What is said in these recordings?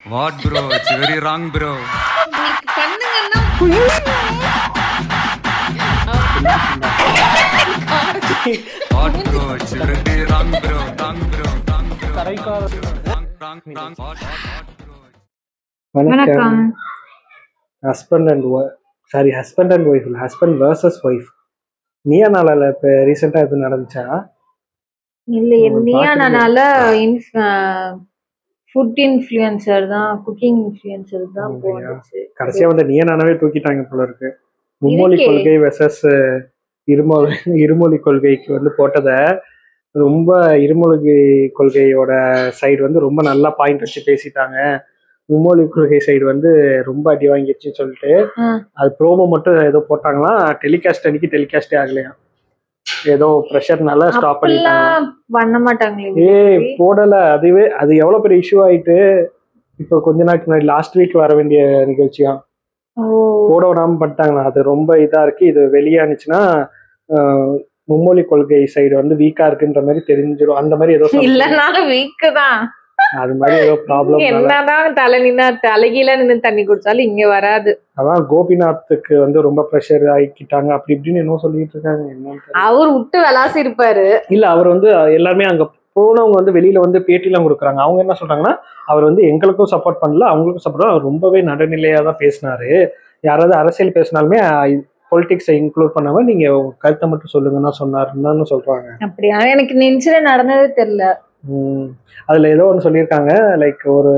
What bro? It's very wrong bro. உங்களுக்கு பண்ணுங்கன்னா What bro? It's very wrong bro. Wrong bro. Wrong bro. Wrong. What bro? வணக்கம். Husband and wife இல்லை, husband versus wife. நீயா நாளால இப்போ ரீசெண்டாக இது நடந்துச்சா? இல்ல என்னையானால ஃபுட் இன்ஃப்ளூயன்சர் தான், குக்கிங் இன்ஃப்ளூயன்சர் தான் போனுச்சு. கடைசியாக வந்து நீயா நானாவே தூக்கிட்டாங்க போல இருக்கு. மும்மொழி கொள்கை வெர்சஸ் இருமொழி கொள்கைக்கு வந்து போட்டதை ரொம்ப இருமொழி கொள்கையோட சைடு வந்து ரொம்ப நல்லா பாயிண்ட் வச்சு பேசிட்டாங்க. மும்மொழி கொள்கை சைடு வந்து ரொம்ப அடி வாங்கிடுச்சுன்னு சொல்லிட்டு அது ப்ரோமோ மட்டும் ஏதோ போட்டாங்களா, டெலிகாஸ்ட் அன்னைக்கு டெலிகாஸ்டே ஆகலையா, ஏதோ ப்ரெஷர்னால ஸ்டாப் பண்ணிட்டாங்க. பண்ண மாட்டாங்களே. போடல. அதுவே அது எவ்வளவு பெரிய இஷ்யூ ஆயிட்டு இப்போ கொஞ்ச நாளைக்கு முன்னாடி லாஸ்ட் வீக் வர வேண்டிய நிகழ்ச்சியா போட விடாம பண்ணிட்டாங்களா. அது ரொம்ப இதா இருக்கு. இது வெளியானுச்சுன்னா மும்மொழி கொள்கை சைடு வந்து வீக்கா இருக்குன்ற மாதிரி தெரிஞ்சிடும். அந்த மாதிரி ஏதோ இல்லனாலும் வீக் தான். அது மாதிரி ஏதோ ப்ராப்ளம். என்னதான் தலைகீழ நின்று தண்ணி குடிச்சாலும் இங்க வராது. அதான் கோபிநாத்துக்கு வந்து ரொம்ப ப்ரெஷர் ஆகிக்கிட்டாங்க அப்படி இப்படின்னு என்ன சொல்லிட்டு இருக்காங்க. என்னன்னு அவர் விட்டு விளாசி இருப்பாரு. இல்ல, அவர் வந்து எல்லாருமே அங்க போனவங்க வந்து வெளியில வந்து பேட்டிலாம் கொடுக்குறாங்க. அவங்க என்ன சொல்றாங்கன்னா, அவர் வந்து எங்களுக்கும் சப்போர்ட் பண்ணல, அவங்களுக்கும் சப்போர்ட். அவர் ரொம்பவே நடுநிலையா தான் பேசினாரு. யாராவது அரசியல் பேசினாலுமே பொலிட்டிக்ஸை இன்க்ளூட் பண்ணாம நீங்க கருத்தை மட்டும் சொல்லுங்கன்னா சொன்னாருன்னு சொல்றாங்க. அப்படியா? எனக்கு இன்சிடென்ட் நடந்ததே தெரியல. அதுல ஏதோ ஒன்று சொல்லியிருக்காங்க. லைக் ஒரு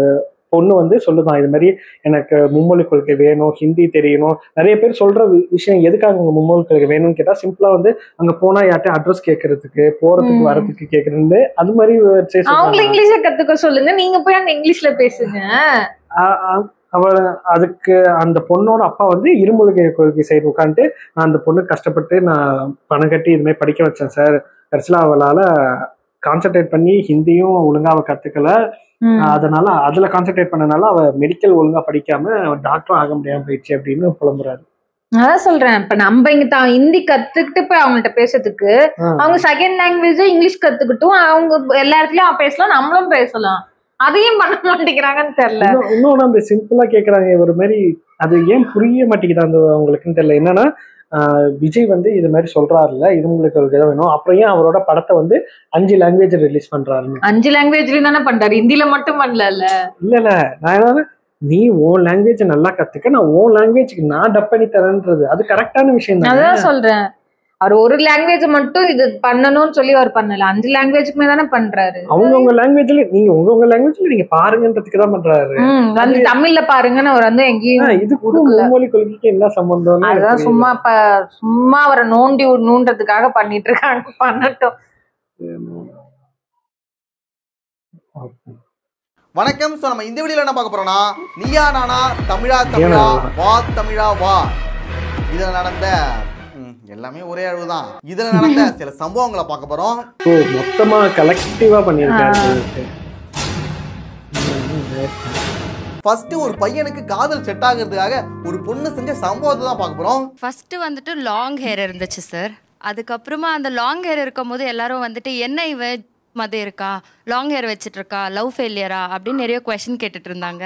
பொண்ணு வந்து சொல்லுதான், இது மாதிரி எனக்கு மும்மொழி கொள்கை வேணும், ஹிந்தி தெரியணும். நிறைய பேர் சொல்ற விஷயம் எதுக்காக அவங்க மும்மொழி கொள்கை வேணும்னு கேட்டா, சிம்பிளா வந்து அங்க போனா யார்ட்டும் அட்ரஸ் கேட்கறதுக்கு, போறதுக்கு வரதுக்கு கேட்கறது. அது மாதிரி அவங்க இங்கிலீஷ கத்துக்க சொல்லுங்க, நீங்க போய் அங்க இங்கிலீஷ்ல பேசுங்க. அவ அதுக்கு அந்த பொண்ணோட அப்பா வந்து இருமொழி கொள்கை சைடு உட்காந்துட்டு, நான் அந்த பொண்ணு கஷ்டப்பட்டு நான் பணம் கட்டி இது மாதிரி படிக்க வச்சேன் சார், கடைசியில் அவளால கான்சென்ட்ரேட் பண்ணி ஹிந்தியும் ஒழுங்கா அவ கத்துக்கல, அதனால அதுல கான்சென்ட்ரேட் பண்ணனால அவ மெடிக்கல் ஒழுங்கா படிக்காம டாக்டரும் ஆக முடியாம போயிடுச்சு அப்படின்னு புலம்புறாரு. அதான் சொல்றேன், இப்ப நம்ம இங்க ஹிந்தி கத்துக்கிட்டு போய் அவங்கள்ட்ட பேசுறதுக்கு, அவங்க செகண்ட் லாங்குவேஜ் இங்கிலீஷ் கத்துக்கிட்டும் அவங்க எல்லா இடத்துலயும் பேசலாம், நம்மளும் பேசலாம். அதையும் பண்ண மாட்டேங்கிறாங்கன்னு தெரியல. இன்னொன்னு அந்த சிம்பிளா கேக்குறாங்க ஒரு மாதிரி, அது ஏன் புரிய மாட்டேங்குது அந்த அவங்களுக்குன்னு தெரியல. என்னன்னா விஜய் வந்து இது மாதிரி சொல்றாருல்ல, இருமொழிக்கு வேணும், அப்புறம் ஏன் அவரோட படத்தை வந்து 5 லாங்குவேஜ் ரிலீஸ் பண்றாரு? 5 லாங்குவேஜ்லயும் தானே பண்றாரு, ஹிந்தில மட்டும் பண்ணல. இல்ல நான் ஏதாவது நீ உன் லாங்குவேஜ் நல்லா கத்துக்க, நான் உன் லாங்குவேஜ்க்கு நான் டப் பண்ணி தரேன்றது அது கரெக்டான விஷயம் தான். அதான் சொல்றேன், அவர் ஒரு லாங்குவேஜ் மட்டும் இது பண்ணணும்னு சொல்லி அவர் பண்ணல, 5 லாங்குவேஜ்க்குமே தானே பண்றாரு. அவங்க லாங்குவேஜ்ல நீங்க உங்க லாங்குவேஜ்ல நீங்க பாருங்கன்றதுக்கு தான் பண்றாரு. வந்து தமிழ்ல பாருங்கன்னு அவர் வந்து எங்கேயும் இதுக்கு மும்மொழி கொள்கைக்கு என்ன சம்பந்தம்? அதுதான் சும்மா அவரை நோன்றதுக்காக பண்ணிட்டு இருக்காங்க. பண்ணட்டும். வணக்கம். ஸோ நம்ம இந்த வீடியோல என்ன பார்க்க போறோம்னா, நீயா நானா தமிழா தமிழா வா தமிழா வா, இதுல நடந்த எல்லாமே ஒரே அளவு தான். இதுல நடந்த சில சம்பவங்களை பார்க்க போறோம். மொத்தமா கலெக்டிவா பண்ணிருக்காங்க. ஃபர்ஸ்ட் ஒரு பையனுக்கு காதல் செட் ஆகிறதுக்காக ஒரு பொண்ணு செஞ்ச சம்பவத்தை தான் பார்க்க போறோம். ஃபர்ஸ்ட் வந்துட்டு லாங் ஹேர் இருந்துச்சு சார். அதுக்கப்புறமா அந்த லாங் ஹேர் இருக்கும் போது எல்லாரும் வந்துட்டு என்ன இவ மத இருக்கா, லாங் ஹேர் வச்சுட்டு இருக்கா, லவ் ஃபெயிலியரா அப்படின்னு நிறைய கொஸ்டின் கேட்டுட்டு இருந்தாங்க.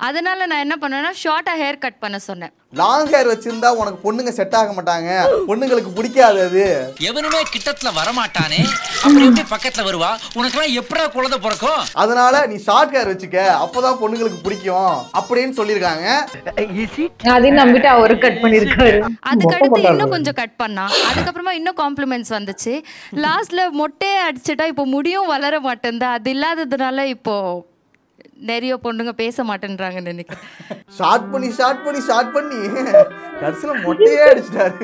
அதனால நான் என்ன பண்ணேன்னா ஷார்ட்டாக ஹேர் கட் பண்ண சொன்னேன். லாங் ஹேர் வச்சிருந்தா உனக்கு பொண்ணுங்க செட் ஆக மாட்டாங்க, பொண்ணுங்களுக்கு பிடிக்காது, அது எவனுமே கிட்டத்துல வரமாட்டானே, அப்படி எப்படி பக்கத்துல வருவா, உனக்கு எப்படா குழந்தை பிறக்கும், அதனால நீ ஷார்ட் ஹேர் வச்சுக்க, அப்பதான் பொண்ணுங்களுக்கு பிடிக்கும் அப்படின்னு சொல்லியிருக்காங்க. அதையும் நம்பிட்டு அவரு கட் பண்ணிருக்காரு. அதுக்கடுத்து இன்னும் கொஞ்சம் கட் பண்ணா, அதுக்கப்புறமா இன்னும் காம்ப்ளிமெண்ட்ஸ் வந்துச்சு. லாஸ்ட்ல மொட்டையே அடிச்சுட்டா இப்போ முடியும் வளர மாட்டேன், அது இல்லாததுனால இப்போ நிறைய பொண்ணுங்க பேச மாட்டேன்றாங்கன்னு நினைக்கிறேன். ஷார்ட் பண்ணி கடைசியில மொட்டையே அடிச்சிட்டாரு.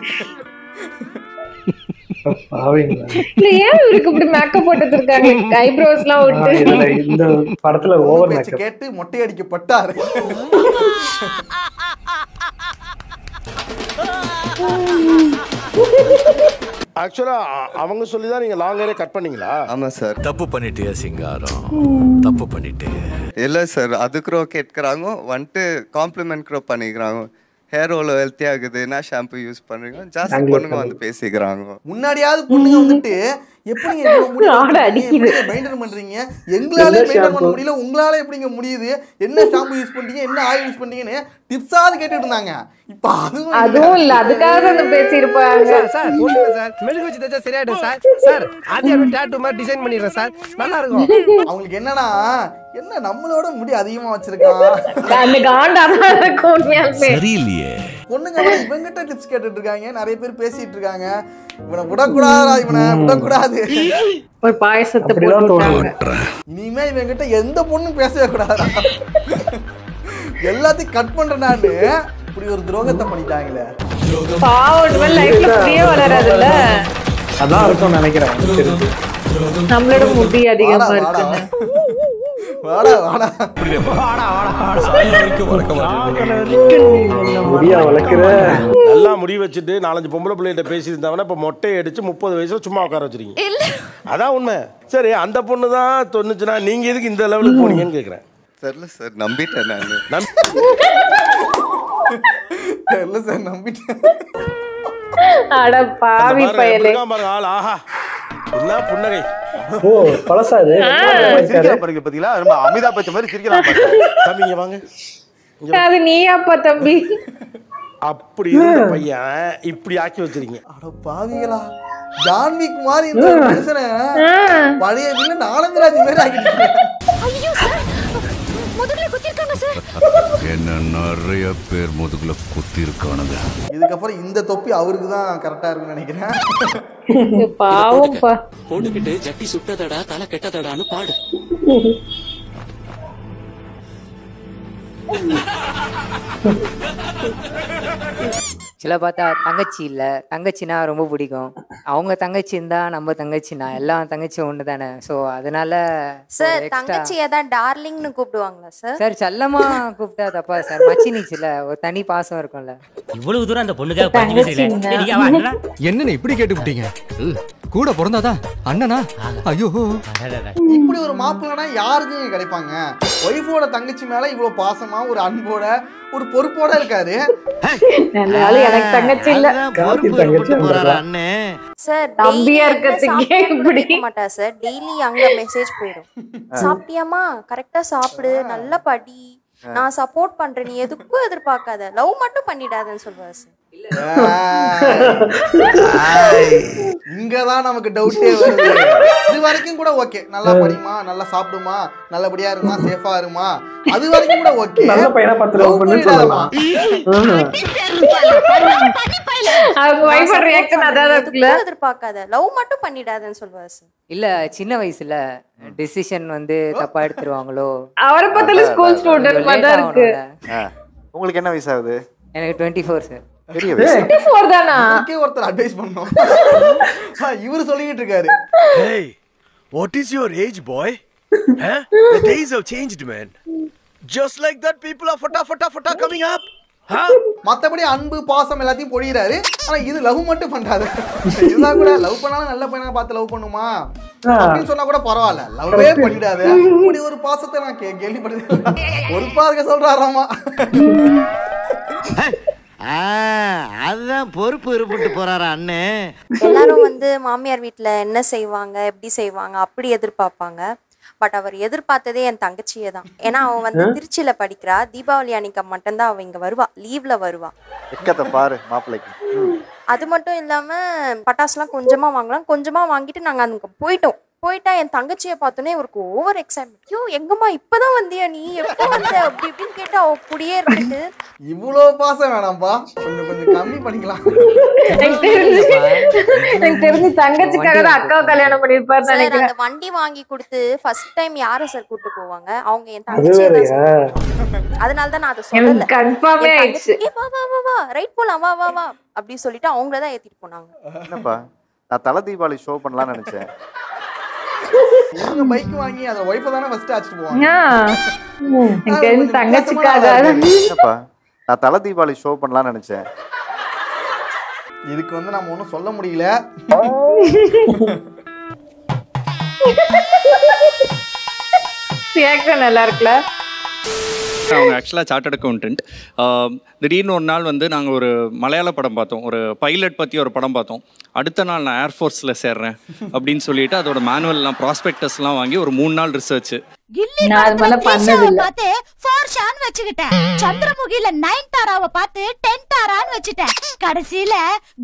ஏன் இவருக்கு இப்படி மேக்கப் போட்டு இருக்காங்க, ஐப்ரோஸ் எல்லாம் விட்டு? இந்த படத்துல ஓவர் மேக்கப் கேட்டு மொட்டை அடிக்கப்பட்டாரு. ஆக்சுவலா அவங்க சொல்லி தான் நீங்க லாங் ஹேரே கட் பண்ணீங்களா? ஆமா சார். தப்பு பண்ணிட்டியா சிங்காரம், தப்பு பண்ணிட்டு. இல்லை சார், அதுக்குறோ கேட்குறாங்க, வந்துட்டு காம்ப்ளிமெண்ட் க்ரோ பண்ணிக்கிறாங்க. ஹேர் அவ்வளோ ஹெல்த்தி ஆகுது, என்ன ஷாம்பு யூஸ் பண்ணுறீங்க, ஜாஸ்தி பொண்ணுங்க வந்து பேசிக்கிறாங்க. முன்னாடியாவது பொண்ணுங்க வந்துட்டு எப்படிங்க மெயின்டைன் பண்றீங்க? எங்களாலே மெயின்டைன் பண்ண முடியல, உங்களால எப்படிங்க முடியுது? என்ன ஷாம்பு யூஸ் பண்றீங்க, என்ன ஆயில் யூஸ் பண்றீங்கன்னு டிப்ஸாவது கேட்டுட்டு இருந்தாங்க. இப்ப அதுவும் இல்ல, அதுக்காக தான் பேசி இருப்பாங்க. சார் போடுங்க சார், மெழுகு வச்சு தேய்ச்சா சரியாயிடும் சார். சார் அதே டாட்டூ மாதிரி டிசைன் பண்ணிடுறேன் சார், நல்லா இருக்கும். அவங்களுக்கு என்னன்னா, என்ன நம்மளோட முடி அதிகமா வச்சிருக்கான், அந்த காண்டாதான் இருக்கும். சரியில்லையே. பொண்ணுங்க இவங்கிட்ட டிப்ஸ் கேட்டுட்டு இருக்காங்க, நிறைய பேர் பேசிட்டு இருக்காங்க. இவனை விடக்கூடாதா, இவனை விடக்கூடாது. ஒரு பாயசத்தை போட்டு இனிமே இவங்கிட்ட எந்த பொண்ணும் பேசவே கூடாதா, எல்லாத்தையும் கட் பண்றேன்னு இப்படி ஒரு துரோகத்தை பண்ணிட்டாங்களே. பாவம், லைஃப்ல புரிய வளராதுல்ல. அதான் இருக்கும் நினைக்கிறேன். நம்மளோட முடி அதிகமா இருக்கு. நல்லா முடி வச்சுட்டு 4-5 பொம்பளை பிள்ளைகிட்ட பேசியிருந்தாங்கன்னா இப்ப மொட்டையை அடிச்சு 30 வயசுல சும்மா உட்கார வச்சிருக்கீங்க. அதான் உண்மை. சரி, அந்த பொண்ணு தான் தொண்ணுச்சுன்னா நீங்க எதுக்கு இந்த லெவலுக்கு போனீங்கன்னு கேக்குறேன். தெரியல சார், நம்பிட்டேன் நான். தெரியல சார், நம்பிட்டேன். அட பாவி பயலே. ஆஹா, என்ன புன்னகை. ஓ பழசா இது. பாருங்க பாத்தீங்களா, ரொம்ப அமிதாப் பச்சன் மாதிரி சிரிக்கலாம். தம்பிங்க வாங்க. அது நீயாப்பா தம்பி. அப்படி இருந்த பையன் இப்படி ஆக்கி வச்சிருக்கீங்க. அட பாவிகளா, ஜான்விக் மாதிரி இந்த மனுஷனை பழைய வில்லன் ஆனந்தராஜ் மாதிரி ஆக்கிட்டீங்க. ஐயோ சார், முதுகுல குத்திருக்காங்க சார். என்ன நிறைய பேர் முதுகுல குத்தி இருக்கானுங்க. இதுக்கப்புறம் இந்த தொப்பி அவருக்கு தான் கரெக்டா இருக்குன்னு நினைக்கிறேன். பாவம்பா. போட்டுக்கிட்டு ஜட்டி சுட்டதடா தலை கெட்டதடான்னு பாடு. சில பார்த்தா தங்கச்சி இல்ல, தங்கச்சினா ரொம்ப பிடிக்கும். அவங்க தங்கச்சி இருந்தா நம்ம தங்கச்சினா எல்லாம் தங்கச்சி ஒண்ணு தானே. சோ அதனால சார் தங்கச்சி ஏதாவது டார்லிங்னு கூப்பிடுவாங்களா சார்? சார் செல்லமா கூப்பிட்டா தப்பா சார், மச்சினிச்சுல ஒரு தனி பாசம் இருக்கும்ல. இவ்வளவு தூரம் அந்த பொண்ணுக்காக என்னன்னு இப்படி கேட்டுக்கிட்டீங்க? கூட பிறந்தாதா அண்ணனா? ஐயோ, இப்படி ஒரு மாப்பிள்ளனா யாருக்கும் கிடைப்பாங்க? ஒய்ஃபோட தங்கச்சி மேல இவ்வளவு பாசமா, ஒரு அன்போட, ஒரு பொறுப்போட இருக்காரு. எனக்கு தங்கச்சி இல்ல. அண்ணே சார் தம்பியா இருக்கிறதுக்கே இப்படி மாட்டா சார். டெய்லி அங்க மெசேஜ் போயிடும், சாப்பிட்டியாமா, கரெக்டா சாப்பிடு, நல்லா படி, நான் சப்போர்ட் பண்றேன், நீ எதுக்கும் எதிர்பார்க்காத, லவ் மட்டும் பண்ணிடாதன்னு சொல்லுவாரு சார். இங்கதான் நமக்கு டவுட்டே வருது. இது வரைக்கும் கூட ஓகே, நல்லா படிமா, நல்லா சாப்பிடுமா, நல்லபடியா இருமா, சேஃபா இருமா, அது வரைக்கும் கூட ஓகே. நல்ல பையனா பார்த்து லவ் பண்ணு சொல்லலாம். அவங்க வைஃப் ரியாக்ஷன் அதான் இருக்குல, எதிர்பார்க்காத, லவ் மட்டும் பண்ணிடாதன்னு சொல்லுவாரு சார். இல்ல சின்ன வயசுல டிசிஷன் வந்து தப்பா எடுத்துருவாங்களோ. அவரை பார்த்தால ஸ்கூல் ஸ்டூடண்ட் மாதிரி இருக்கு. உங்களுக்கு என்ன வயசு ஆகுது? எனக்கு 24 சார். பெரிய வயசு. 24 தானா? ஓகே, ஒருத்தர் அட்வைஸ் பண்ணோம். இவரு சொல்லிட்டு இருக்காரு. Hey, what is your age, boy? Huh? The days have changed, man. Just like that, people are fata coming up. மத்தபடி அன்பு பாசம் எல்லாத்தையும் பொழியறாரு. ஆனா இது லவ் மட்டும் பண்றாரு. இதுதான் கூட லவ் பண்ணாலும் நல்ல பையனா பார்த்து லவ் பண்ணுமா அப்படின்னு சொன்னா கூட பரவாயில்ல, லவ்வே பண்ணிடாத. இப்படி ஒரு பாசத்தை நான் கேள்விப்பட்டது. ஒரு பாருங்க சொல்றாராமா. அதுதான் பொறுப்பு இருப்பிட்டு போறாரா அண்ணே. எல்லாரும் வந்து மாமியார் வீட்டுல என்ன செய்வாங்க, எப்படி செய்வாங்க அப்படி எதிர்பார்ப்பாங்க. பட் அவர் எதிர்பார்த்ததே என் தங்கச்சியே தான். ஏன்னா அவன் வந்து திருச்சியில படிக்கிறா. தீபாவளி அன்னைக்கு மட்டும்தான் அவ இங்க வருவா, லீவ்ல வருவா. பாரு மாப்பிள்ளைக்கு. அது மட்டும் இல்லாம பட்டாசுலாம் கொஞ்சமா வாங்கலாம், கொஞ்சமா வாங்கிட்டு நாங்க அங்க போயிட்டா என் தங்கச்சியை பார்த்தோன்னே இவருக்கு ஓவர் எக்ஸைட்மெண்ட். ஐயோ எங்கம்மா இப்பதான் வந்தியா, நீ எப்போ வந்த அப்படி இப்படின்னு கேட்டு அவ கூடயே இருந்துட்டு. இவ்வளோ பாசம் வேணாம்பா, கொஞ்சம் கம்மி பண்ணிக்கலாம். எனக்கு தெரிஞ்சு தங்கச்சிக்காக தான் அக்காவை கல்யாணம் பண்ணிருப்பாரு நினைக்கிறேன். அந்த வண்டி வாங்கி கொடுத்து ஃபர்ஸ்ட் டைம் யாரை சார் கூட்டு போவாங்க? அவங்க என் தங்கச்சியை தான். அதனால தான் நான் அதை சொல்லல. கன்ஃபார்மே ஆயிடுச்சு. வா வா வா வா ரைட் போலாம், வா வா வா அப்படி சொல்லிட்டு அவங்கள தான் ஏத்திட்டு போனாங்க. என்னப்பா, நான் தல தீபாவளி ஷோ பண்ணலாம்னு நினைச்சேன். இவங்க பைக் வாங்கி அத வைஃப் தான ஃபர்ஸ்ட் ஆச்சிட்டு போவாங்க. எனக்கு தங்கச்சிக்காக என்னப்பா, நான் தல தீபாவளி ஷோ பண்ணலாம்னு நினைச்சேன். இதுக்கு வந்து நாம ஒண்ணும் சொல்ல முடியல. ரியாக்ஷன் நல்லா இருக்குல. அவங்க ஆக்சுவலாக சார்ட்டர்ட் அக்கௌண்டன்ட். திடீர்னு ஒரு நாள் வந்து நாங்கள் ஒரு மலையாள படம் பார்த்தோம், ஒரு பைலட் பற்றி ஒரு படம் பார்த்தோம். அடுத்த நாள் நான் ஏர்ஃபோர்ஸில் சேர்றேன் அப்படின்னு சொல்லிட்டு அதோட மேனுவல்லாம் ப்ராஸ்பெக்டஸ்லாம் வாங்கி ஒரு 3 நாள் ரிசர்ச். பார்த்து 4 ஷான் வச்சுக்கிட்டேன். சந்திரமுகில 9 தாராவை பார்த்து 10 தாரான்னு வச்சுட்டேன். கடைசியில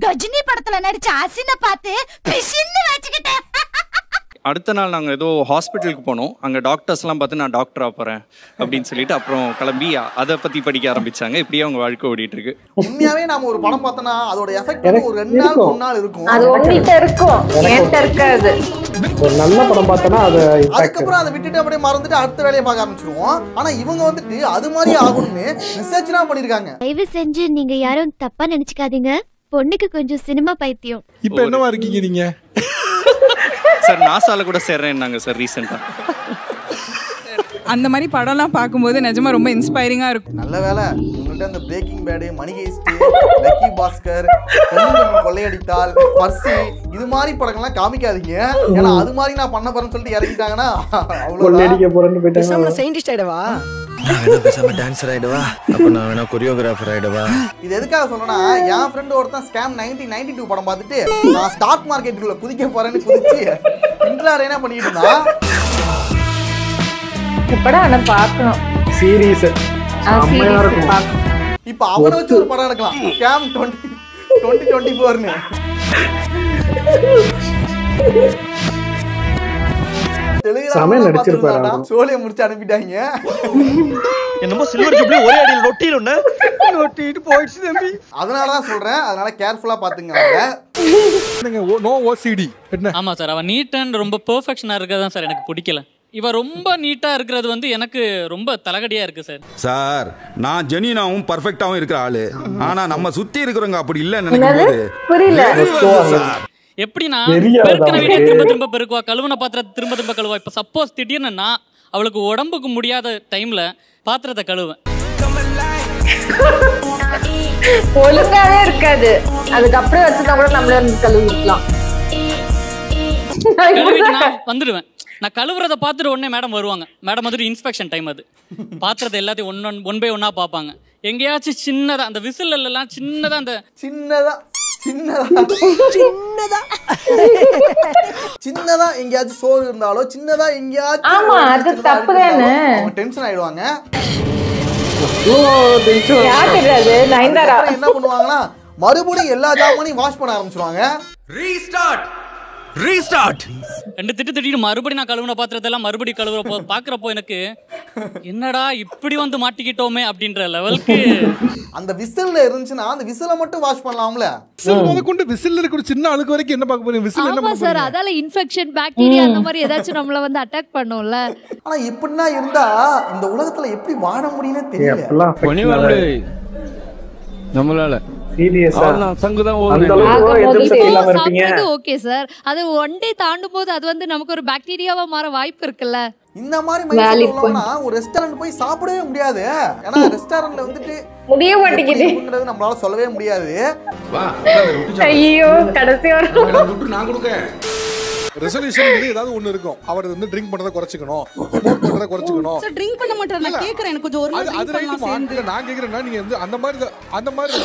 கஜினி படத்துல நடிச்ச அசினை பார்த்து பிசின்னு வச்சுக்கிட்டேன். அடுத்த நாள் நாங்கள் ஏதோ ஹாஸ்பிட்டலுக்கு போனோம். அங்கே டாக்டர்ஸ்லாம் பார்த்து நான் டாக்டராக போகிறேன் அப்படின்னு சொல்லிட்டு அப்புறம் கிளம்பி அதை பற்றி படிக்க ஆரம்பிச்சாங்க. இப்படியே அவங்க வாழ்க்கை ஓடிட்டு இருக்கு. உண்மையாவே நாம ஒரு படம் பார்த்தோம்னா அதோட எஃபெக்ட் ஒரு 2 நாள் 3 நாள் இருக்கும். அது ஒன்னிட்ட இருக்கும், ஏன்ட்ட இருக்காது. ஒரு நல்ல படம் பார்த்தனா அது அதுக்கப்புறம் அதை விட்டுட்டு அப்படியே மறந்துட்டு அடுத்த வேலையை பார்க்க ஆரம்பிச்சிருவோம். ஆனா இவங்க வந்துட்டு அது மாதிரி ஆகும்னு ரிசர்ச்லாம் பண்ணிருக்காங்க. தயவு செஞ்சு நீங்க யாரும் தப்பா நினைச்சுக்காதீங்க. பொண்ணுக்கு கொஞ்சம் சினிமா பைத்தியம். இப்போ என்னவா இருக்கீங்க நீங்க? சார் நாசால கூட சேர்றேன்னாங்க சார் ரீசெண்டா. அந்த மாதிரி படம்லாம் பார்க்கும்போது நிஜமா ரொம்ப இன்ஸ்பைரிங்கா இருக்கும். நல்ல வேலை உங்கள்கிட்ட அந்த பிரேக்கிங் பேட், மணி ஹெய்ஸ்ட், லக்கி பாஸ்கர், கொள்ளையடித்தால், பர்சி இது மாதிரி படங்கள்லாம் காமிக்காதீங்க. ஏன்னா அது மாதிரி நான் பண்ண போறேன்னு சொல்லிட்டு இறங்கிட்டாங்கன்னா கொள்ளையடிக்க போறேன்னு போயிட்டாங்க. சயின்டிஸ்ட் ஆயிடுவா, நான் வேணா பேசாம டான்சர் ஆயிடுவா, அப்ப நான் வேணா கொரியோகிராஃபர் ஆயிடுவா. இது எதுக்காக சொல்றேன்னா என் ஃப்ரெண்ட் ஒருத்தன் ஸ்கேம் 1992 படம் பார்த்துட்டு நான் ஸ்டாக் மார்க்கெட்டுக்குள்ள குதிக்க போறேன்னு குதிச்சு இன்ட்ராரேனா பண்ணிட்டு இருந்தான். படம் ஆனா பார்க்கணும், சீரிஸ் செம்மையா இருக்கும். இப்போ அவனை வச்சு ஒரு படம் எடுக்கலாம், ஸ்கேம் 2024ன்னு. சமையல் நடிச்சிருப்பாரு. சோலியை முடிச்சு அனுப்பிட்டாங்க. என்னமோ சில்வர் ஜூப்ளி ஒரே அடியில் நொட்டிட்டு போயிடுச்சு தம்பி. அதனாலதான் சொல்றேன், அதனால கேர்ஃபுல்லா பாத்துங்க. No OCD. ஆமா சார், அவன் நீட் அண்ட் ரொம்ப பெர்ஃபெக்ஷனா இருக்கதான் சார் எனக்கு பிடிக்கல. இவ ரொம்ப நீட்டா இருக்கிறது வந்து எனக்கு ரொம்ப தலகடியா இருக்கு சார். சார் நான் ஜெனினாவும் பர்ஃபெக்ட்டாவும் இருக்கிற ஆளு, ஆனா நம்ம சுத்தி இருக்கிறவங்க அப்படி இல்லன்னு நினைக்கும்போது சார் எப்படின்னா பெருக்கின வீடியோ திரும்ப திரும்ப பெருக்குவா, கழுவுன பாத்திரத்தை திரும்ப திரும்ப கழுவா. இப்ப சப்போஸ் திடீர்னு நான் அவளுக்கு உடம்புக்கு முடியாத டைம்ல பாத்திரத்தை கழுவேன், ஒழுங்காவே இருக்காது. அதுக்கப்புறம் வச்சுதான் கூட நம்மளே கழுவிக்கலாம். கழுவிட்டு நான் வந்துடுவேன். நான் கழுவுறத பார்த்துட்டு உடனே மேடம் வருவாங்க. மேடம் வந்துட்டு இன்ஸ்பெக்ஷன் டைம், அது பாத்திரத்தை எல்லாத்தையும் ஒன் பை ஒன்னா பார்ப்பாங்க. எங்கேயாச்சும் சின்னதா அந்த விசில் எல்லாம் சின்னதா அந்த சின்னதா எங்கேயாச்சும் சோறு இருந்தாலோ சின்னதா எங்கேயாச்சும் ஆமா அது தப்பு தானே. டென்ஷன் ஆயிடுவாங்க. என்ன பண்ணுவாங்கன்னா மறுபடியும் எல்லா ஜாமானையும் வாஷ் பண்ண ஆரம்பிச்சிருவாங்க. ரீஸ்டார்ட் ரெண்டு திட்டு மறுபடியும் நான் கழுவுன பாத்திரத்தை எல்லாம் மறுபடியும் கழுவுறப்போ பாக்குறப்போ எனக்கு என்னடா இப்படி வந்து மாட்டிக்கிட்டோமே அப்படின்ற லெவலுக்கு. அந்த விசில்ல இருந்துச்சுன்னா அந்த விசில மட்டும் வாஷ் பண்ணலாம்ல. விசில் முதற்கொண்டு விசில்ல இருக்கிற சின்ன அழுக்கு வரைக்கும் என்ன பார்க்க போறீங்க? விசில் என்ன ஆமா சார், அதால இன்ஃபெக்ஷன் பாக்டீரியா அந்த மாதிரி ஏதாச்சும் நம்மள வந்து அட்டாக் பண்ணும்ல. ஆனா இப்படினா இருந்தா இந்த உலகத்துல எப்படி வாழ முடியும்னே தெரியல. நம்மளால ஓகே சார், அது ஒன் டே தாண்டும் போது அது வந்து நமக்கு ஒரு பாக்டீரியாவா மாற வாய்ப்பு இருக்குல்ல. இந்த மாதிரி மைண்ட் உள்ளவனா ஒரு ரெஸ்டாரன்ட் போய் சாப்பிடவே முடியாது. ஏன்னா ரெஸ்டாரன்ட்ல வந்துட்டு முடிய மாட்டேங்குது, நம்மளால சொல்லவே முடியாது. ஐயோ கடைசி வரைக்கும் நான் கொடுக்கேன். ரெசல்யூஷன் ஏதாவது ஒன்னு இருக்கும். அவர் வந்து ட்ரிங்க் பண்றத குறைச்சுக்கணும், ஸ்மோக் பண்றத குறைச்சுக்கணும். சார் ட்ரிங்க் பண்ண மாட்டாரு. நான் கேக்குறேன், எனக்கு கொஞ்சம் ஒரு நாள் ட்ரிங்க் பண்ணலாம் சேர்ந்து. நான் கேக்குறேன்னா நீங்க வந்து அந்த மாதிரி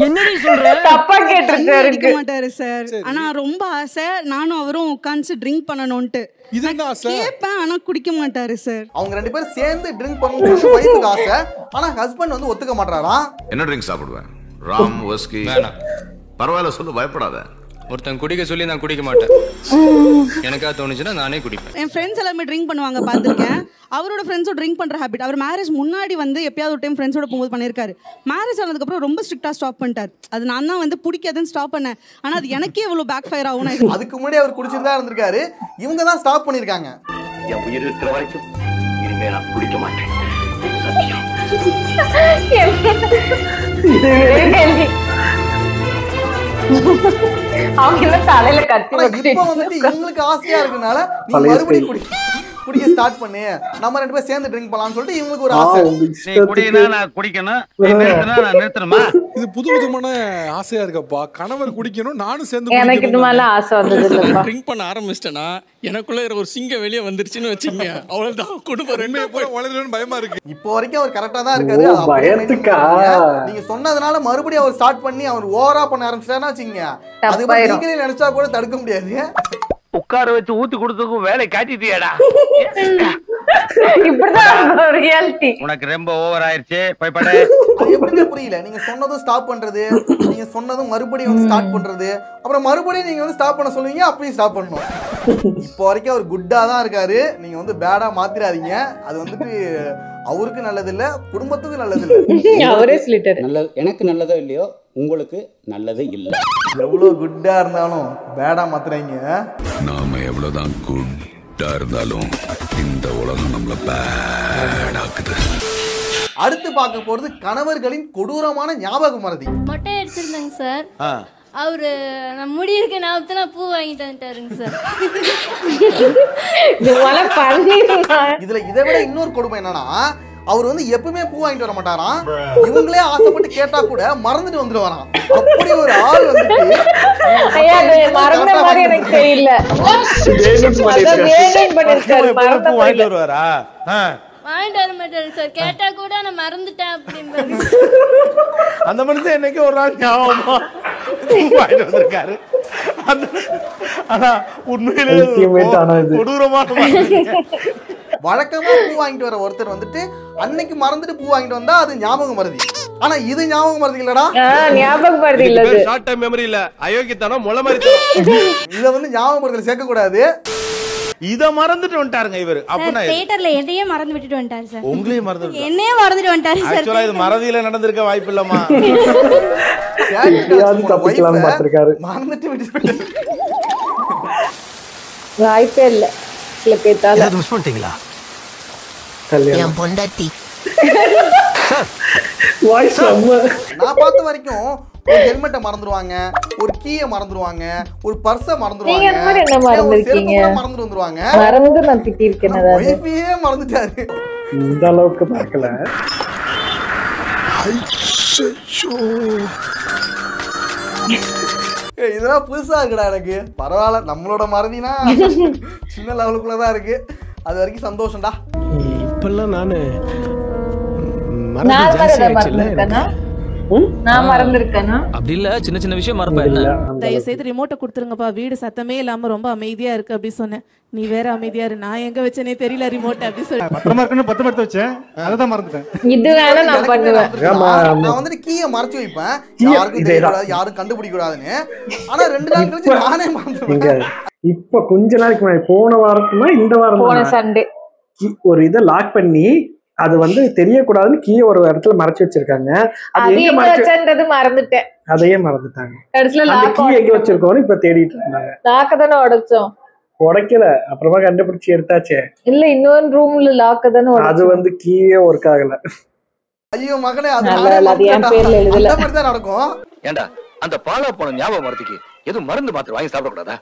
என்னடி சொல்ற? தப்பா கேட்டிருக்காரு. கேட்க மாட்டாரு சார். ஆனா ரொம்ப ஆசை நானும் அவரும் உட்கார்ந்து ட்ரிங்க் பண்ணணும்ட்டு. இது என்ன ஆசை? கேப்பேன் ஆனா குடிக்க மாட்டாரு சார். அவங்க ரெண்டு பேரும் சேர்ந்து ட்ரிங்க் பண்ணணும்னு வைஃப்க்கு ஆசை. ஆனா ஹஸ்பண்ட் வந்து ஒத்துக்க மாட்டாரா. என்ன ட்ரிங்க் சாப்பிடுவேன்? ராம் விஸ்கி பரவாயில்ல சொல்லு, பயப்படாத. ஒருத்தன் குடிக்க சொல்லி நான் குடிக்க மாட்டேன். எனக்கா தோணுச்சுன்னா நானே குடிப்பேன். என் ஃப்ரெண்ட்ஸ் எல்லாமே ட்ரிங்க் பண்ணுவாங்க, பார்த்துருக்கேன். அவரோட ஃப்ரெண்ட்ஸோட ட்ரிங்க் பண்ற ஹேபிட். அவர் மேரேஜ் முன்னாடி வந்து எப்பயாவது ஒரு டைம் ஃப்ரெண்ட்ஸோட போகும்போது பண்ணியிருக்காரு. மேரேஜ் ஆனதுக்கப்புறம் ரொம்ப ஸ்ட்ரிக்டா ஸ்டாப் பண்ணிட்டார். அது நான் தான் வந்து பிடிக்காதுன்னு ஸ்டாப் பண்ணேன். ஆனா அது எனக்கே இவ்வளவு பேக் ஃபயர் ஆகும். அதுக்கு முன்னாடி அவர் குடிச்சிட்டு தான் இருந்திருக்காரு. இவங்க தான் ஸ்டாப் பண்ணிருக்காங்க. என் உயிர் இருக்கிற வரைக்கும் இனிமே நான் குடிக்க மாட்டேன். அவங்க தலையில கத்தி இப்ப வந்துட்டு இவங்களுக்கு ஆசையா இருக்கனால நீ மறுபடியும் குடி. குடிக்க ஸ்டார்ட் பண்ணு, நம்ம 2 பேரும் சேர்ந்து ட்ரிங்க் பண்ணலாம்னு சொல்லிட்டு இவங்களுக்கு ஒரு ஆசை. நீ குடினா நான் குடிக்கணும், நீ நிறுத்தினா நான் நிறுத்தணுமா? இது புதுவிதமான ஆசையா இருக்கப்பா. கணவர் குடிக்கணும், நானும் சேர்ந்து எனக்கு இது மேல ஆசை வந்தது இல்லப்பா. ட்ரிங்க் பண்ண ஆரம்பிச்சிட்டேனா எனக்குள்ள ஒரு சிங்கம் வெளியே வந்துருச்சுன்னு வச்சுங்க, அவ்வளவுதான் குடும்பம் ரெண்டு போய் வளரணும்னு பயமா இருக்கு. இப்போ வரைக்கும் அவர் கரெக்டா தான் இருக்காரு. நீங்க சொன்னதுனால மறுபடியும் அவர் ஸ்டார்ட் பண்ணி அவர் ஓவரா பண்ண ஆரம்பிச்சிட்டாருன்னா வச்சுங்க, அதுக்கு நீங்களே நினைச்சா கூட தடுக்க முடியாது. உட்கார வச்சு ஊத்தி கொடுத்ததுக்கும் வேலை காட்டிட்டியாடா. உனக்கு ரொம்ப ஓவர் ஆயிருச்சு, போய் படு. எப்படிங்க புரியல? நீங்க சொன்னதும் ஸ்டாப் பண்றது, நீங்க சொன்னதும் மறுபடியும் வந்து ஸ்டார்ட் பண்றது, அப்புறம் மறுபடியும் நீங்க வந்து ஸ்டாப் பண்ண சொல்லுவீங்க, அப்பயும் ஸ்டாப் பண்ணணும். இப்போ வரைக்கும் அவர் குட்டா தான் இருக்காரு. நீங்க வந்து பேடா மாத்திராதீங்க. அது வந்துட்டு அவருக்கு நல்லது இல்ல, குடும்பத்துக்கு நல்லது இல்ல. அவரே சொல்லிட்டாரு. எனக்கு நல்லதோ இல்லையோ உங்களுக்கு நல்லது இல்ல. எவ்வளவு குட்டா இருந்தாலும் பேடா மாத்துறீங்க. நாம எவ்வளவுதான் குட்டா இருந்தாலும் இந்த உலகம் நம்மள பேடாக்குது. அடுத்து பார்க்க போறது கணவர்களின் கொடூரமான ஞாபக மறதி. மொட்டை அடிச்சிருந்தாங்க சார். அவரு நான் முடி இருக்க ஞாபகத்துல பூ வாங்கிட்டு வந்துட்டாருங்க சார். இதுல இதை விட இன்னொரு கொடுமை என்னன்னா, அவர் வந்து எப்பவுமே பூ வாங்கிட்டு வர மாட்டாராம். இவங்களே ஆசைப்பட்டு கேட்டா கூட மறந்துட்டு வந்துடுவாராம். அப்படி ஒரு ஆள் வந்துட்டு மறந்த மாதிரி எனக்கு தெரியல. வாங்கிட்டு வருவாரா? வாங்கிட்டு வர மாட்டாரு சார். கேட்டா கூட நான் மறந்துட்டேன் அப்படின்னு. அந்த மனுஷன் என்னைக்கு ஒரு நாள் ஞாபகமா வாங்கிட்டு வந்திருக்காரு. ஆனா உண்மையிலே கொடூரமான வழக்கமா பூ வாங்கிட்டு வர ஒருத்தர் வந்துட்டு அன்னைக்கு மறந்துட்டு பூ வாங்கிட்டு வந்தா அது ஞாபகம் மறதி. ஆனா இது ஞாபகம் மறதி இல்லடா. ஞாபகம் மறதி இல்ல, ஷார்ட் டைம் மெமரி இல்ல, அயோக்கியத்தனம் முளை மாதிரி. இத வந்து ஞாபகம் மறதில சேர்க்க கூடாது. இத மறந்துட்டு வந்துட்டாருங்க இவரு. அப்பனா தியேட்டர்ல எதையே மறந்து விட்டுட்டு வந்துட்டாரு சார். உங்களையும் மறந்துட்டு என்னையே மறந்துட்டு வந்துட்டாரு சார். ஆக்சுவலா இது மறதியில நடந்திருக்க வாய்ப்பு இல்லம்மா. மறந்துட்டு விட்டு வாய்ப்பே இல்ல. சில பேத்தால மிஸ் பண்ணிட்டீங்களா? என் பொண்டாட்டி நான் பார்த்த வரைக்கும் ஒரு ஹெல்மெட்டை மறந்துடுவாங்க, ஒரு கீயை மறந்துடுவாங்க, ஒரு பர்ஸை மறந்துடுவாங்க, மறந்துட்டு வந்துருவாங்க. மறந்து நான் திட்டி இருக்கேன். வைஃபையே மறந்துட்டாரு. இந்த அளவுக்கு பார்க்கல. இதெல்லாம் புதுசா இருக்குடா எனக்கு. பரவாயில்ல, நம்மளோட மறதினா சின்ன லெவலுக்குள்ளதான் இருக்கு. அது வரைக்கும் சந்தோஷம்டா. இப்பெல்லாம் நானு நான் மறந்துருக்கேனா? அப்படி இல்ல, சின்ன சின்ன விஷயம் மறப்பேன். தயவு செய்து ரிமோட்டை கொடுத்துருங்கப்பா, வீடு சத்தமே இல்லாம ரொம்ப அமைதியா இருக்கு அப்படி சொன்னேன். நீ வேற அமைதியா இரு. நான் எங்க வச்சனே தெரியல ரிமோட் அப்படி சொல்லி. பத்திரமா இருக்குன்னு 10 எடுத்து வச்சேன், அததான் மறந்துட்டேன். இது வேணா நான் பண்ணுவேன். நான் வந்துட்டு கீயை மறைச்சு வைப்பேன், யாருக்கும் தெரியக்கூடாது, யாரும் கண்டுபிடிக்க கூடாதுன்னு. ஆனா 2 நாள் கழிச்சு நானே மறந்துடுவேன். இப்ப கொஞ்ச நாளைக்கு முன்னாடி போன வாரத்துமா இந்த வாரம் போன சண்டே ஒரு இதை லாக் பண்ணி அது வந்து தெரியக்கூடாதுன்னு கீழே ஒரு இடத்துல மறைச்சு வச்சிருக்காங்க. அது எங்க மறைச்சது மறந்துட்டேன், அதையே மறந்துட்டாங்க. அந்த கீ எங்க வச்சிருக்கோம்னு இப்ப தேடிட்டு இருந்தாங்க. லாக்க தானே உடைச்சோம். உடைக்கல, அப்புறமா கண்டுபிடிச்சு எடுத்தாச்சே. இல்ல, இன்னொரு ரூம்ல லாக்க தானே உடைச்சோம். அது வந்து கீயே ஒர்க் ஆகல. ஐயோ மகனே, அது என் பேர்ல எழுதல. அந்த மாதிரி தான் நடக்கும். ஏண்டா அந்த பாலா போன ஞாபகம் மறதிக்கு எதுவும் மருந்து மாத்திரை வாங்கி சாப்பிட கூடாதா?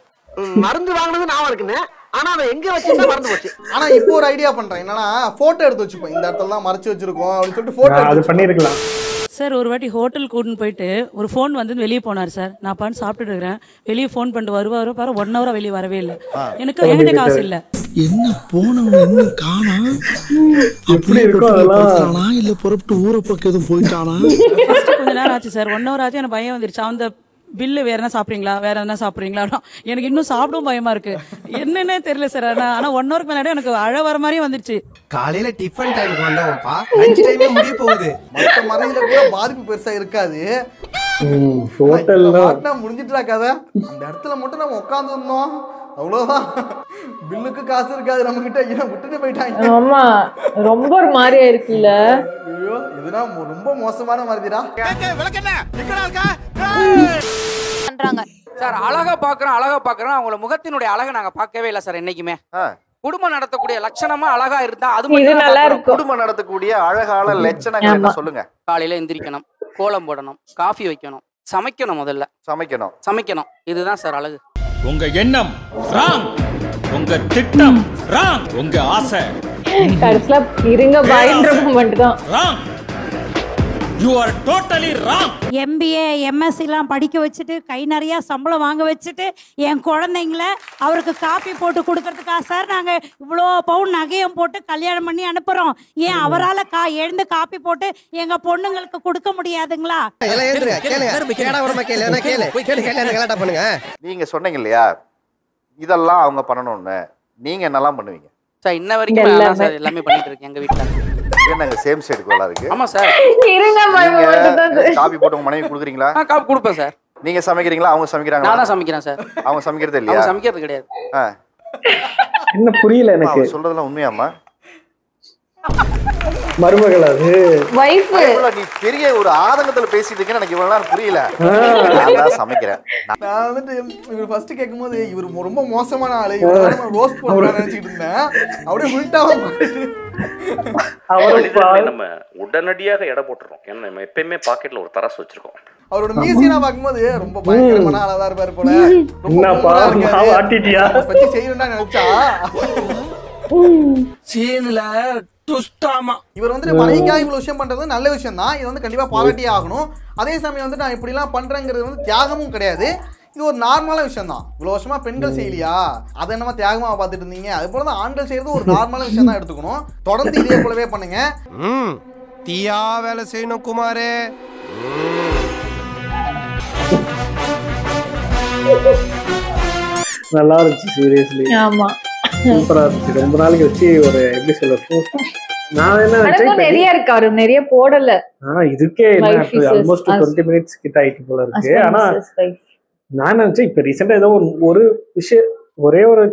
மருந்து வாங்கினது நான் இருக்குன்னு, ஆனா அவன் எங்க வச்சிருந்தா மறந்து போச்சு. ஆனா இப்போ ஒரு ஐடியா பண்றேன், என்னன்னா போட்டோ எடுத்து வச்சுப்போம். இந்த இடத்துல தான் மறைச்சு வச்சிருக்கோம் அப்படின்னு சொல்லிட்டு போட்டோ அது பண்ணிருக்கலாம். சார் ஒரு வாட்டி ஹோட்டல் கூட்டின்னு போயிட்டு ஒரு ஃபோன் வந்து வெளியே போனார் சார். நான் பாட்டு சாப்பிட்டுட்டு இருக்கிறேன், வெளியே ஃபோன் பண்ணிட்டு வருவாரோ பாரு, 1 ஹவரா வெளியே வரவே இல்லை. எனக்கு என்கிட்ட காசு இல்லை. என்ன போனவங்க என்ன காணா? எப்படி இருக்கும் அதெல்லாம்? இல்ல புறப்பட்டு ஊரை பக்கம் எதுவும் போயிட்டானா? கொஞ்ச நேரம் ஆச்சு சார், 1 ஹவர் ஆச்சு. எனக்கு பயம் வந்துருச்சு. அந்த பில்லு வேற என்ன சாப்பிட்றீங்களா, வேற என்ன சாப்பிட்றீங்களா? எனக்கு இன்னும் சாப்பிடவும் பயமா இருக்கு. என்னன்னே தெரியல சார். ஆனா 1 ஹவருக்கு மேலே எனக்கு அழ வர மாதிரியே வந்துருச்சு. காலையில டிஃபன் டைமுக்கு வந்தவன்ப்பா, லஞ்ச் டைமே முடிய போகுது. மற்ற மறையில கூட பாதிப்பு பெருசா இருக்காது. ஹோட்டல்ல முடிஞ்சிட்டா கதை. அந்த இடத்துல மட்டும் நம்ம உட்கார்ந்து இருந்தோம், அவ்வளவுதான். பில்லுக்கு காசு இருக்காது நம்ம கிட்ட, விட்டுட்டு போயிட்டாங்க. ஆமா, ரொம்ப ஒரு மாதிரியா இருக்குல்ல. ஐயோ, இதுதான் ரொம்ப மோசமான மாதிரிடா. சார் அழகா பாக்குறோம் அவங்கள முகத்தினுடைய அழகை நாங்க பார்க்கவே இல்லை சார் என்னைக்குமே. குடும்பம் நடத்தக்கூடிய லட்சணமா அழகா இருந்தா அது மட்டும் நல்லா இருக்கும். குடும்பம் நடத்தக்கூடிய அழகான லட்சணங்கள் என்ன சொல்லுங்க? காலையில எந்திரிக்கணும், கோலம் போடணும், காஃபி வைக்கணும், சமைக்கணும், முதல்ல சமைக்கணும். இதுதான் சார் அழகு. உங்க எண்ணம் ராங். உங்க திட்டம் ராங், உங்க ஆசை கடைசியில இருங்க பாயின்ற மூமெண்ட் தான் wrong. You are totally wrong. MBA MSc படிக்க வச்சுட்டு கை நிறைய சம்பளம் வாங்க வச்சுட்டு என் குழந்தைங்கள அவருக்கு காப்பி போட்டு கொடுக்கறதுக்கா சார் நாங்க இவ்வளோ பவுன் நகையும் போட்டு கல்யாணம் பண்ணி அனுப்புறோம். ஏன் அவரால் எழுந்து காப்பி போட்டு எங்க பொண்ணுங்களுக்கு கொடுக்க முடியாதுங்களா? நீங்க சொன்னீங்க இல்லையா இதெல்லாம் அவங்க பண்ணணும்னு, நீங்க என்னெல்லாம் பண்ணுவீங்க சார்? இன்ன வரைக்கும் சார் எல்லாமே பண்ணிட்டு இருக்கேன் எங்க வீட்டுல. என்னங்க சேம் சைடு கோலா இருக்கு? ஆமா சார். காபி போட்டு உங்க மனைவி குடுக்குறீங்களா? காபி கொடுப்பேன் சார். நீங்க சமைக்கிறீங்களா அவங்க சமைக்கிறாங்களா? நான் தான் சமைக்கிறேன் சார். அவங்க சமைக்கிறது இல்லையா? அவங்க சமைக்கிறது கிடையாது. என்ன புரியல எனக்கு. அவங்க சொல்றதெல்லாம் உண்மையாமா? மருமகள் அது வைஃப். நீ பெரிய ஒரு ஆதங்கத்துல பேசிட்டு இருக்கேன்னு எனக்கு இவ்வளவு நேரம் புரியல. நான் சமைக்கிறேன். நான் வந்துட்டு இவர் ஃபர்ஸ்ட் கேட்கும்போது இவர் ரொம்ப மோசமான ஆளு, இவர் ரோஸ்ட் பண்ணலாம்னு நினைச்சிட்டு இருந்தேன். அப்படியே உல்டாவா மாறிட்டு நம்ம உடனடியாக எடை போட்டுறோம். ஏன்னா நம்ம எப்பயுமே பாக்கெட்ல ஒரு தராசு வச்சிருக்கோம். அவரோட மியூசியனா பாக்கும்போது ரொம்ப பயங்கரமான ஆளா இருப்பாரு போல. ரொம்ப செய்யணும்னு நினைச்சா சீன்ல துஷ்டாமா. இவர் வந்து மனைவிக்காக இவ்வளவு விஷயம் பண்றது நல்ல விஷயம் தான். இது வந்து கண்டிப்பா பாராட்டியே ஆகணும். அதே சமயம் வந்து நான் இப்படி எல்லாம் பண்றேங்கிறது வந்து தியாகமும் கிடையாது. இது ஒரு நார்மலான விஷயம் தான். இவ்வளவு வருஷமா பெண்கள் செய்யலையா, அதை என்னமா தியாகமா பார்த்துட்டு இருந்தீங்க. அது போலதான் ஆண்கள் செய்யறது ஒரு நார்மலான விஷயம் தான் எடுத்துக்கணும். தொடர்ந்து இதே போலவே பண்ணுங்க. தீயா வேலை செய்யணும் குமாரே. நல்லா இருந்துச்சு சீரியஸ்லி. ஆமா சூப்பரா இருந்துச்சு. ரொம்ப நாளைக்கு வச்சு ஒரு எப்படி சொல்றது, நான் என்ன நிறைய இருக்கு. அவரு நிறைய போடல. இதுக்கே ஆல்மோஸ்ட் 20 மினிட்ஸ் கிட்ட ஆயிட்டு போல இருக்கு. ஆனா நான் நினைச்சேன் இப்ப ரீசெண்டா ஏதோ ஒரு விஷயம் ஒரே ஒரு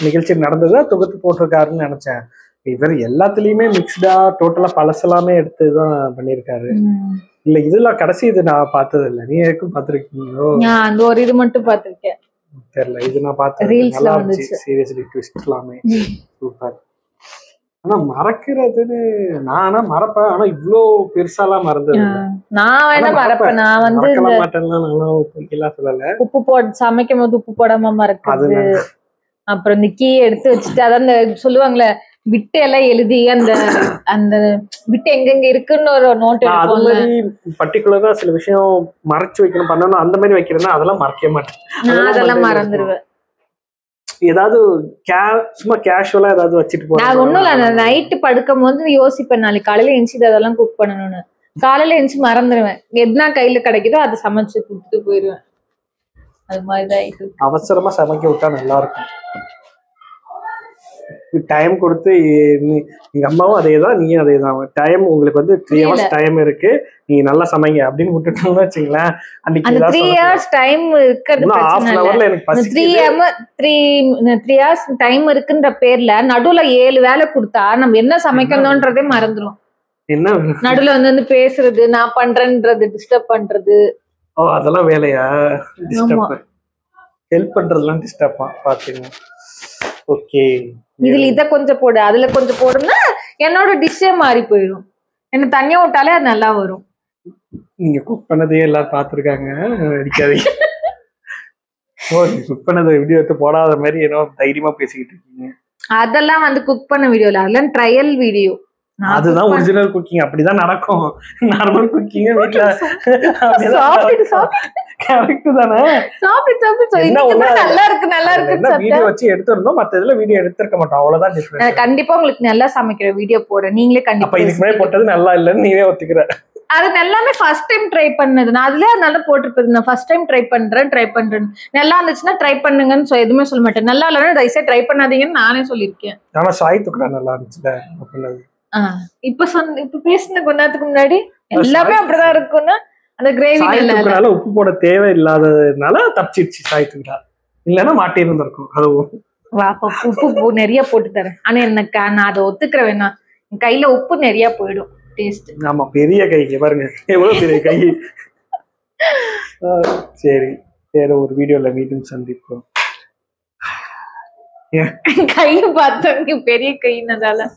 நிகழ்ச்சி நடந்ததா தொகுத்து போட்டிருக்காருன்னு நினைச்சேன். இவர் எல்லாத்துலயுமே மிக்ஸ்டா டோட்டலா பழசெல்லாமே எடுத்துதான் பண்ணிருக்காரு. இல்ல இதெல்லாம் கடைசி இது நான் பார்த்தது இல்லை. நீ எதுக்கும் பாத்துருக்கீங்களோ? அந்த ஒரு இது மட்டும் பாத்திருக்கேன். தெரியல, இது நான் பார்த்தேன். நல்லா இருந்துச்சு சீரியஸ்லி. ட்விஸ்ட் எல்லாமே சூப்பர். ஆனா மறக்கிறதுன்னு நானா மறப்பேன். ஆனா இவ்ளோ பெருசாலாம் மறந்தது நான் வேணா மறப்பேன். நான் வந்து சொல்லல. உப்பு போட்டு சமைக்கும் போது உப்பு போடாம மறக்கிறது. அப்புறம் இந்த கீ எடுத்து வச்சுட்டு அதான் அந்த சொல்லுவாங்கல்ல விட்டு எல்லாம் எழுதி அந்த அந்த விட்டு எங்கெங்க இருக்குன்னு ஒரு நோட் எடுப்போம். பர்டிகுலரா சில விஷயம் மறைச்சு வைக்கணும் பண்ணணும் அந்த மாதிரி வைக்கிறேன்னா அதெல்லாம் மறக்கவே மாட்டேன். நான் அதெல்லாம் மறந்துடுவேன். ஏதாவது சும்மா கேஷுவலா ஏதாவது வச்சுட்டு போறேன். நான் ஒண்ணும் இல்ல, நைட்டு படுக்கும் போது யோசிப்பேன் நாளைக்கு காலையில எந்திச்சு அதெல்லாம் குக் பண்ணணும்னு. காலையில எந்திச்சு மறந்துடுவேன். எதுனா கையில கிடைக்குதோ அதை சமைச்சு கொடுத்துட்டு போயிடுவேன். அது மாதிரிதான் அவசரமா சமைக்க விட்டா நல்லா இருக்கும். டைம் கொடுத்து எங்க அம்மாவும் அதேதான் நீயும் அதேதான். டைம் உங்களுக்கு வந்து 3 hours டைம் இருக்கு, நீங்க நல்லா சமைங்க அப்படின்னு விட்டுட்டோம்னு வச்சுங்களேன். அன்னைக்கு 3 hours டைம் இருக்கிறது பிரச்சனை இல்ல. 3 hours டைம் இருக்குன்ற பேர்ல நடுவுல 7 வேலை கொடுத்தா நம்ம என்ன சமைக்கணும்ன்றதே மறந்துடும். என்ன நடுவுல வந்து பேசுறது, நான் பண்றேன்றது, டிஸ்டர்ப் பண்றது. அதெல்லாம் வேலையா? டிஸ்டர்ப் ஹெல்ப் பண்றதெல்லாம் டிஸ்டர்பா பாத்தீங்க. ஓகே, இதுல இத கொஞ்சம் போடு அதுல கொஞ்சம் போடுன்னா என்னோட டிஷ்ஷே மாறி போயிடும். என்ன தனியா விட்டாலே அது நல்லா வரும். நீங்க குக் பண்ணதையே எல்லாரும் பாத்துருக்காங்க, அடிக்காதீங்க. குக் பண்ணதை வீடியோ எடுத்து போடாத மாதிரி ஏதோ தைரியமா பேசிக்கிட்டு இருக்கீங்க. அதெல்லாம் வந்து குக் பண்ண வீடியோல, அதெல்லாம் ட்ரையல் வீடியோ. அதுதான் ஒரிஜினல் குக்கிங். அப்படிதான் நடக்கும். நார்மல் குக்கிங் வீட்ல கரெக்ட் தானே? நல்லா இருக்கு நல்லா இருக்கு வீடியோ வச்சு எடுத்துறோம். மத்த இதுல வீடியோ எடுத்துக்க மாட்டோம். அவ்வளவுதான் டிஃபரன்ஸ். கண்டிப்பா உங்களுக்கு நல்லா சமைக்கிற வீடியோ போடுறேன். நீங்களே கண்டிப்பா இதுக்கு மேல போட்டது நல்லா இல்லன்னு நீவே ஒத்துக்கிற. அது எல்லாமே ஃபர்ஸ்ட் டைம் ட்ரை பண்ணது. நான் அதுல நல்லா போட்டுருப்பேன். நான் ஃபர்ஸ்ட் டைம் ட்ரை பண்றேன். நல்லா இருந்துச்சுன்னா ட்ரை பண்ணுங்கன்னு எதுவுமே சொல்ல மாட்டேன். நல்லா இல்லைன்னா தயவுசெய்து ட்ரை பண்ணாதீங்கன்னு நானே சொல்லியிருக்கேன். ஆனா சாய் துக்கடா நல்லா இருந்துச்சுல பண்ணது. இப்ப பேசின கொஞ்ச நேரத்துக்கு முன்னாடி எல்லாமே அப்படிதான் இருக்கும்னா அந்த கிரேவி இல்ல உப்பு போட தேவை இல்லாததுனால தப்பிச்சிருச்சு சாய் துக்கடா. இல்லன்னா மாட்டி இருந்திருக்கும். அது உப்பு நிறைய போட்டு தரேன். ஆனா எனக்கு நான் அதை ஒத்துக்கிற வேணா, கையில உப்பு நிறைய போயிடும் டேஸ்ட். ஆமா, பெரிய கை பாருங்க எவ்வளவு பெரிய கை. சரி, வேற ஒரு வீடியோல மீண்டும் சந்திப்போம். கை பார்த்தா பெரிய கைன்னதால